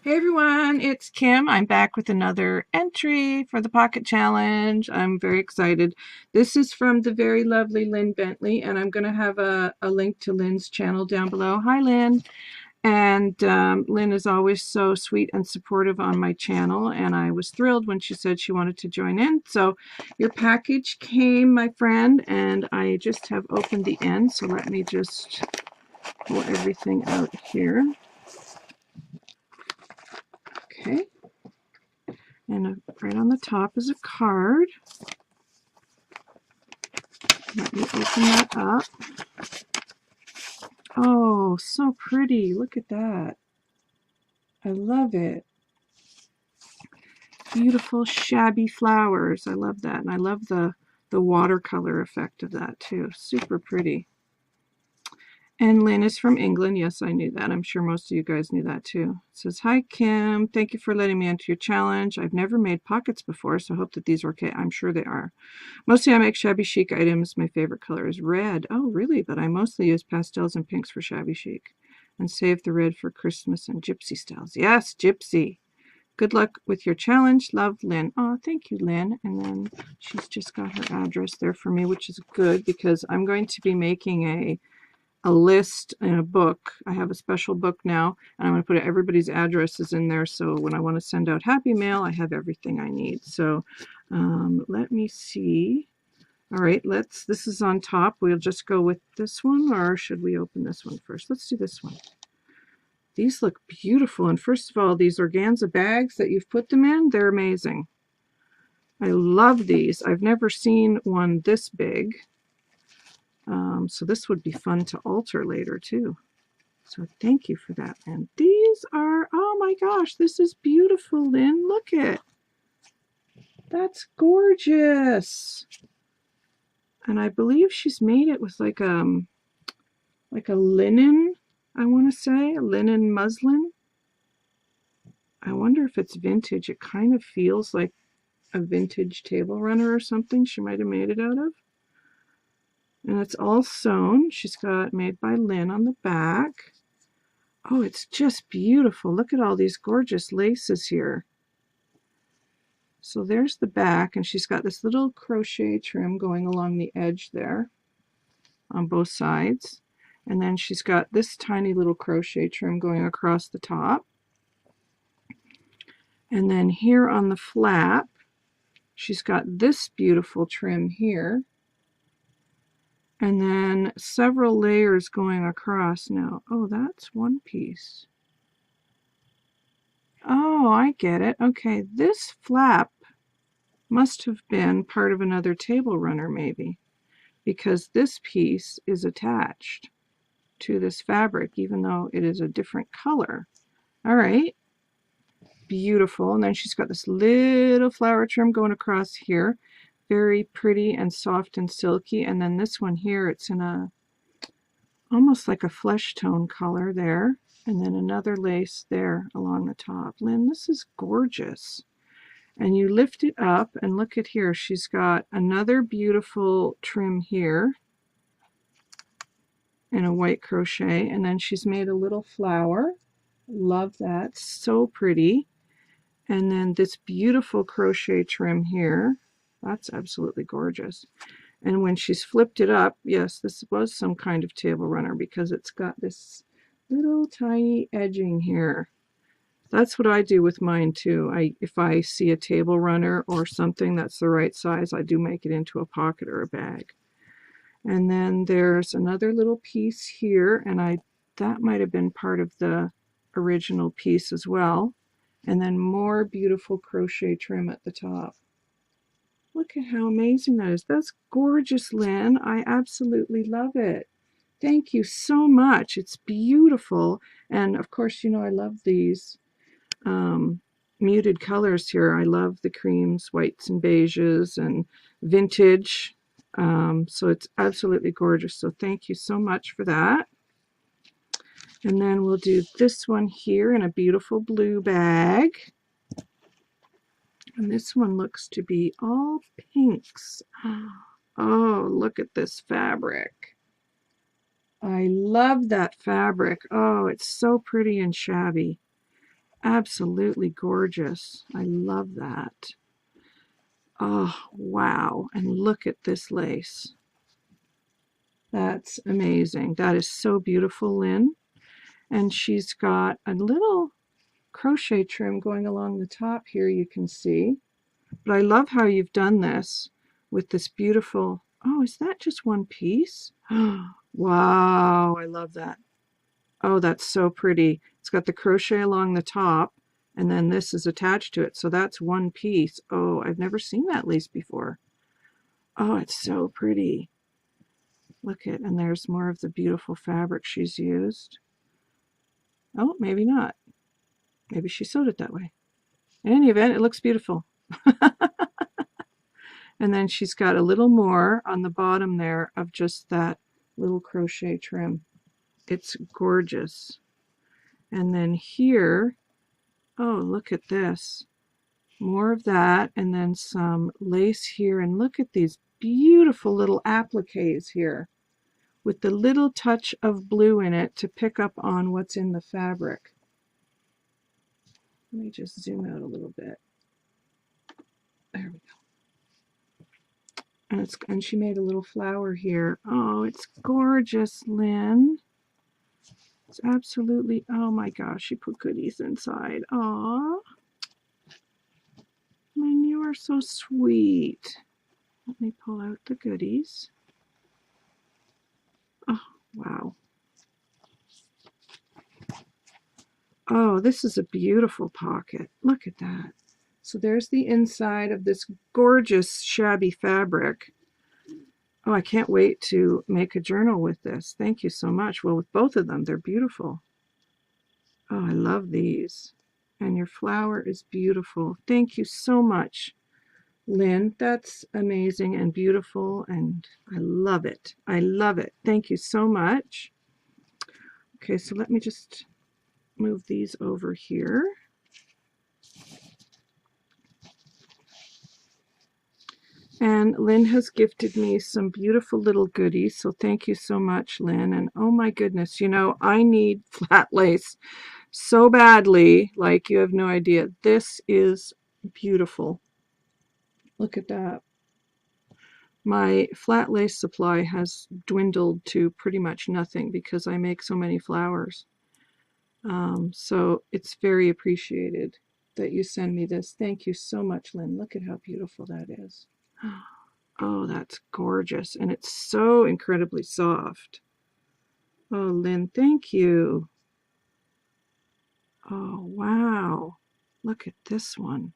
Hey everyone, it's Kim. I'm back with another entry for the Pocket Challenge. I'm very excited. This is from the very lovely Lynn Bentley, and I'm going to have a link to Lynn's channel down below. Hi, Lynn. And Lynn is always so sweet and supportive on my channel, and I was thrilled when she said she wanted to join in. So your package came, my friend, and I just have opened the end, so let me just pull everything out here. Okay. And right on the top is a card. Let me open that up. Oh, so pretty. Look at that. I love it. Beautiful shabby flowers. I love that. And I love the watercolor effect of that too. Super pretty. And Lynn is from England. Yes, I knew that. I'm sure most of you guys knew that too. It says, "Hi, Kim. Thank you for letting me into your challenge. I've never made pockets before, so I hope that these are okay." I'm sure they are. Mostly I make shabby chic items. My favorite color is red. Oh, really? But I mostly use pastels and pinks for shabby chic. And save the red for Christmas and gypsy styles. Yes, gypsy. Good luck with your challenge. Love, Lynn. Oh, thank you, Lynn. And then she's just got her address there for me, which is good because I'm going to be making a list in a book. I have a special book now, and I'm going to put everybody's addresses in there, so when I want to send out Happy Mail, I have everything I need. So let me see. All right, this is on top. We'll just go with this one, or should we open this one first? Let's do this one. These look beautiful, and first of all, these organza bags that you've put them in, they're amazing. I love these. I've never seen one this big. So this would be fun to alter later too. So thank you for that. And these are, oh my gosh, this is beautiful, Lynn. Look at, that's gorgeous. And I believe she's made it with like a linen, I want to say, a linen muslin. I wonder if it's vintage. It kind of feels like a vintage table runner or something she might have made it out of. And it's all sewn. She's got made by Lynn on the back. Oh, it's just beautiful. Look at all these gorgeous laces here. So there's the back, and she's got this little crochet trim going along the edge there on both sides. And then she's got this tiny little crochet trim going across the top. And then here on the flap, she's got this beautiful trim here. And then several layers going across now. Oh, that's one piece. Oh, I get it. Okay, this flap must have been part of another table runner maybe, because this piece is attached to this fabric even though it is a different color. All right, beautiful. And then she's got this little flower trim going across here, very pretty and soft and silky. And then this one here, it's in a almost like a flesh tone color there, and then another lace there along the top. Lynn, this is gorgeous. And you lift it up, and look at here, she's got another beautiful trim here in a white crochet, and then she's made a little flower. Love that, so pretty. And then this beautiful crochet trim here. That's absolutely gorgeous. And when she's flipped it up, yes, this was some kind of table runner because it's got this little tiny edging here. That's what I do with mine too. If I see a table runner or something that's the right size, I do make it into a pocket or a bag. And then there's another little piece here, and that might have been part of the original piece as well. And then more beautiful crochet trim at the top. Look at how amazing that is. That's gorgeous, Lynn. I absolutely love it. Thank you so much. It's beautiful. And of course, you know, I love these muted colors here. I love the creams, whites, and beiges, and vintage. So it's absolutely gorgeous. So thank you so much for that. And then we'll do this one here in a beautiful blue bag. And this one looks to be all pinks. Oh, look at this fabric. I love that fabric. Oh, it's so pretty and shabby. Absolutely gorgeous. I love that. Oh, wow. And look at this lace. That's amazing. That is so beautiful, Lynn. And she's got a little crochet trim going along the top here, you can see. But I love how you've done this with this beautiful, oh, is that just one piece? Wow, I love that. Oh, that's so pretty. It's got the crochet along the top, and then this is attached to it. So that's one piece. Oh, I've never seen that lace before. Oh, it's so pretty. Look at, and there's more of the beautiful fabric she's used. Oh, maybe not. Maybe she sewed it that way. In any event, it looks beautiful. And then she's got a little more on the bottom there of just that little crochet trim. It's gorgeous. And then here, oh, look at this. More of that, and then some lace here. And look at these beautiful little appliques here with the little touch of blue in it to pick up on what's in the fabric. Let me just zoom out a little bit. There we go. And she made a little flower here. Oh, it's gorgeous, Lynn. It's absolutely, oh my gosh, she put goodies inside. Aw. Lynn, you are so sweet. Let me pull out the goodies. Oh, wow. Oh, this is a beautiful pocket. Look at that. So there's the inside of this gorgeous shabby fabric. Oh, I can't wait to make a journal with this. Thank you so much. Well, with both of them, they're beautiful. Oh, I love these. And your flower is beautiful. Thank you so much, Lynn. That's amazing and beautiful, and I love it. I love it. Thank you so much. Okay, so let me just move these over here. And Lynn has gifted me some beautiful little goodies, so thank you so much, Lynn. And oh my goodness, you know, I need flat lace so badly, like you have no idea. This is beautiful. Look at that. My flat lace supply has dwindled to pretty much nothing because I make so many flowers. So it's very appreciated that you send me this. Thank you so much, Lynn. Look at how beautiful that is. Oh, that's gorgeous. And it's so incredibly soft. Oh, Lynn, thank you. Oh, wow. Look at this one.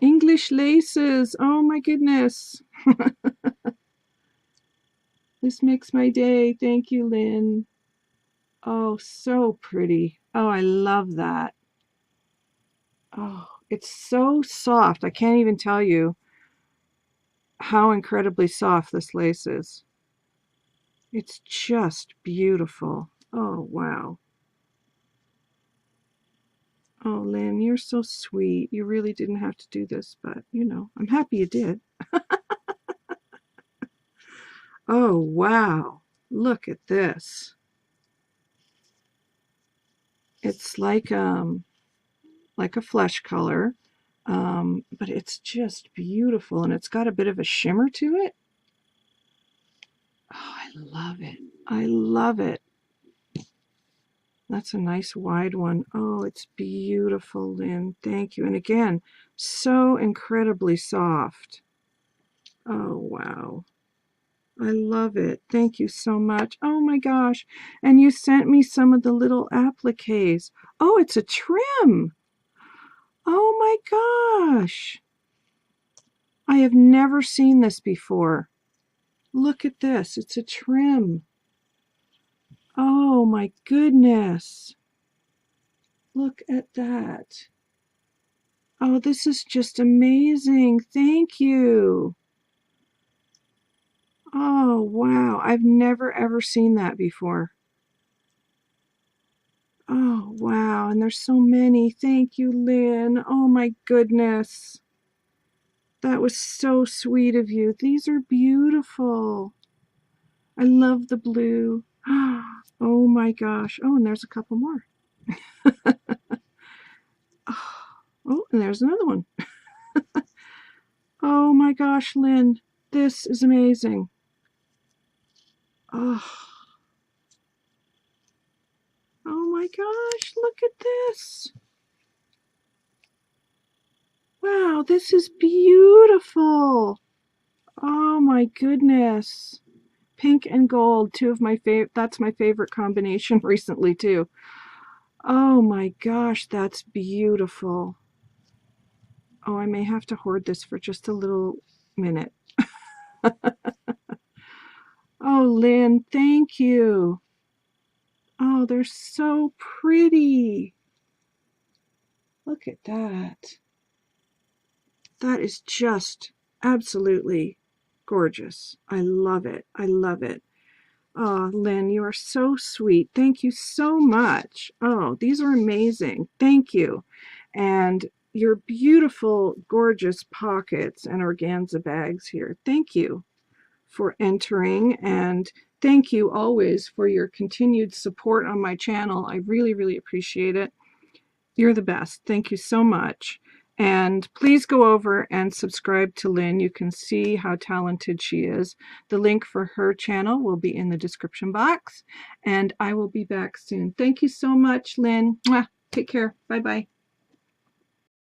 English laces. Oh, my goodness. This makes my day. Thank you, Lynn. Oh, so pretty. Oh, I love that. Oh, it's so soft. I can't even tell you how incredibly soft this lace is. It's just beautiful. Oh, wow. Oh, Lynn, you're so sweet. You really didn't have to do this, but, you know, I'm happy you did. Oh, wow. Look at this. It's like a flesh color, but it's just beautiful, and it's got a bit of a shimmer to it. Oh, I love it. I love it. That's a nice wide one. Oh, it's beautiful, Lynn. Thank you. And again, so incredibly soft. Oh, wow. I love it. Thank you so much. Oh my gosh. And you sent me some of the little appliques. Oh, it's a trim. Oh my gosh. I have never seen this before. Look at this. It's a trim. Oh my goodness. Look at that. Oh, this is just amazing. Thank you. Oh, wow. I've never ever seen that before. Oh, wow. And there's so many. Thank you, Lynn. Oh, my goodness. That was so sweet of you. These are beautiful. I love the blue. Oh, my gosh. Oh, and there's a couple more. and there's another one. Oh my gosh, Lynn, this is amazing. Oh, oh my gosh, look at this. Wow, this is beautiful. Oh my goodness. Pink and gold, two of my favorite. That's my favorite combination recently too. Oh my gosh, that's beautiful. Oh, I may have to hoard this for just a little minute. Oh, Lynn, thank you. Oh, they're so pretty. Look at that. That is just absolutely gorgeous. I love it. I love it. Oh, Lynn, you are so sweet. Thank you so much. Oh, these are amazing. Thank you. And your beautiful, gorgeous pockets and organza bags here. Thank you for entering, and thank you always for your continued support on my channel. I really, really appreciate it. You're the best. Thank you so much. And please go over and subscribe to Lynn. You can see how talented she is. The link for her channel will be in the description box, and I will be back soon. Thank you so much, Lynn. Mwah. Take care. Bye-bye.